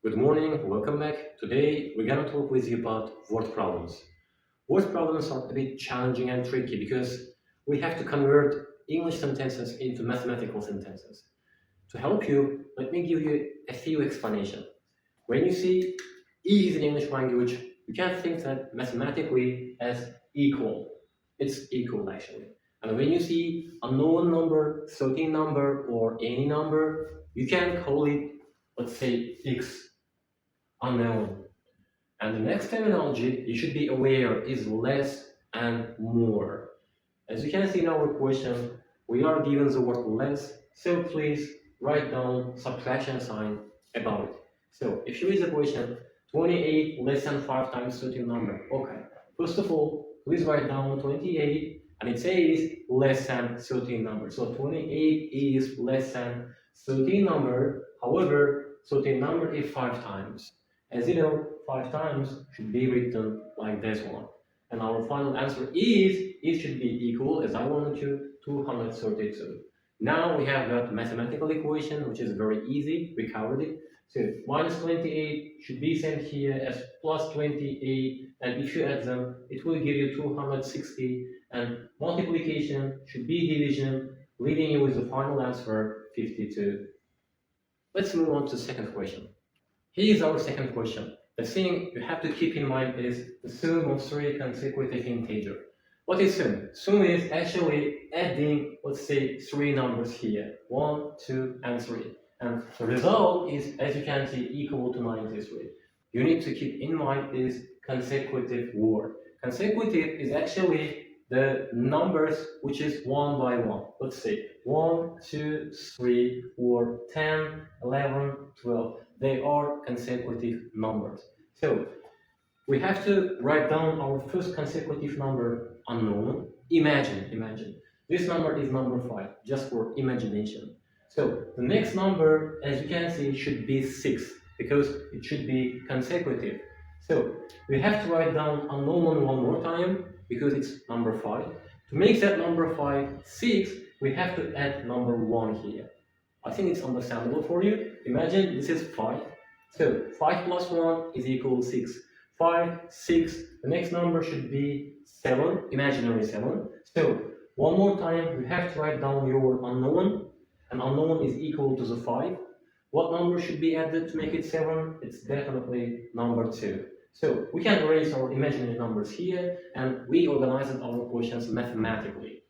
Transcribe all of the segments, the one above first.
Good morning, welcome back. Today we're gonna talk with you about word problems. Word problems are a bit challenging and tricky because we have to convert English sentences into mathematical sentences. To help you, let me give you a few explanations. When you see is in English language, you can think that mathematically as equal. It's equal actually. And when you see a known number, certain number, or any number, you can call it, let's say, x, unknown. And the next terminology you should be aware is less and more. As you can see in our question, we are given the word less, so please write down subtraction sign about it. So if you read the question, 28 less than 5 times 13 number. Okay, first of all, please write down 28 and it says less than 13 number. So 28 is less than 13 number. However, 13 number is 5 times. As you know, 5 times should be written like this one. And our final answer is it should be equal, as I wanted to, 232. Now we have that mathematical equation, which is very easy. We covered it. So minus 28 should be sent here as plus 28, and if you add them, it will give you 260, and multiplication should be division, leaving you with the final answer, 52. Let's move on to the second question. Here is our second question. The thing you have to keep in mind is the sum of three consecutive integers. What is sum? Sum is actually adding, let's say, three numbers here. 1, 2, and 3. And the result is, as you can see, equal to 93. You need to keep in mind is consecutive word. Consecutive is actually the numbers which is one by one. Let's say 1, 2, 3, or 10, 11, 12. They are consecutive numbers. So we have to write down our first consecutive number unknown. Imagine. This number is number 5, just for imagination. So the next number, as you can see, should be 6, because it should be consecutive. So we have to write down unknown one more time, because it's number 5. To make that number 5, 6, we have to add number 1 here. I think it's understandable for you. Imagine this is 5. So 5 plus 1 is equal to 6. 5, 6, the next number should be 7, imaginary 7. So one more time, you have to write down your unknown, and unknown is equal to the 5. What number should be added to make it 7? It's definitely number 2. So we can erase our imaginary numbers here, and we organize our questions mathematically.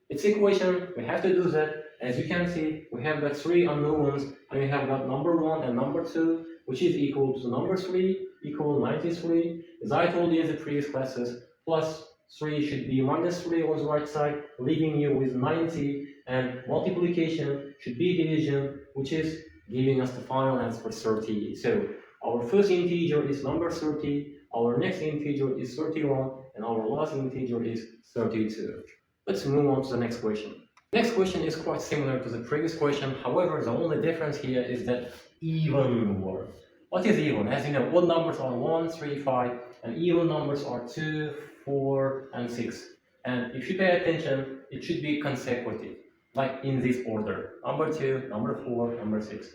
It's equation, we have to do that. As you can see, we have got three unknowns, and we have got number 1 and number 2, which is equal to number 3, equal 93. As I told you in the previous classes, plus 3 should be minus 3 on the right side, leaving you with 90, and multiplication should be division, which is giving us the final answer 30. So our first integer is number 30, our next integer is 31, and our last integer is 32. Let's move on to the next question. Next question is quite similar to the previous question. However, the only difference here is that even word. What is even? As you know, odd numbers are 1, 3, 5, and even numbers are 2, 4, and 6. And if you pay attention, it should be consecutive, like in this order. Number 2, number 4, number 6.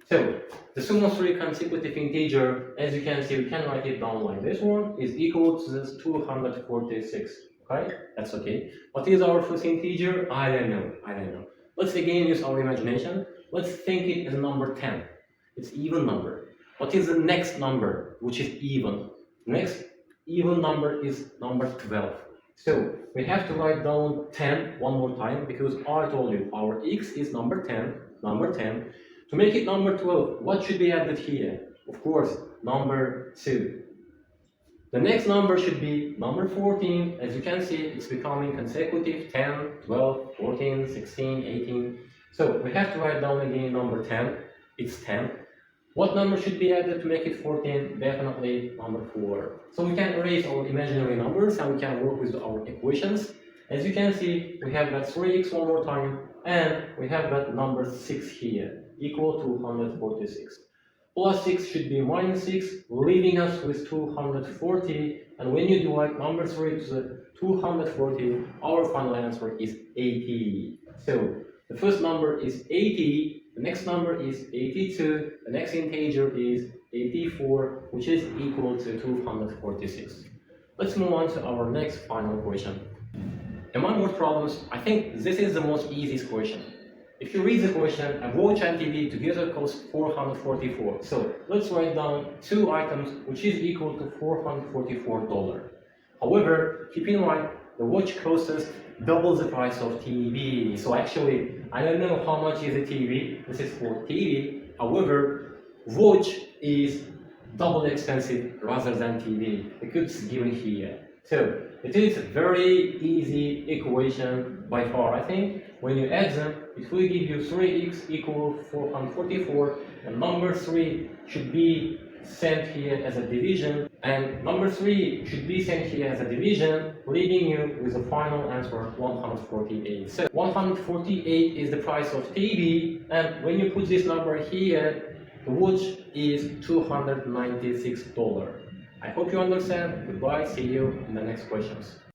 So, the sum of three consecutive integer, as you can see, we can write it down like this one, is equal to this 246. Okay, that's okay. What is our first integer? I don't know. Let's again use our imagination. Let's think it as number 10. It's even number. What is the next number, which is even? Next even number is number 12. So we have to write down 10 one more time, because I told you our x is number 10. To make it number 12, what should be added here? Of course, number 2. The next number should be number 14. As you can see, it's becoming consecutive 10, 12, 14, 16, 18. So we have to write down again number 10. It's 10. What number should be added to make it 14? Definitely number 4. So we can erase our imaginary numbers and we can work with our equations. As you can see, we have got 3x one more time, and we have got number 6 here, equal to 146. Plus 6 should be minus 6, leaving us with 240. And when you divide number 3 to the 240, our final answer is 80. So the first number is 80, The next number is 82. The next integer is 84, which is equal to 246. Let's move on to our next final question. Among word problems, I think this is the most easiest question. If you read the question, a watch and TV together cost $444. So let's write down two items which is equal to $444. However, keep in mind the watch costs double the price of TV. So actually, I don't know how much is a TV. This is for TV. However, watch is double expensive rather than TV because it's given here. So it is a very easy equation by far. I think when you add them, it will give you 3x equal 444, and number 3 should be sent here as a division, and number 3 should be sent here as a division, leaving you with a final answer 148. So 148 is the price of TV, and when you put this number here, the watch is $296. I hope you understand. Goodbye, see you in the next questions.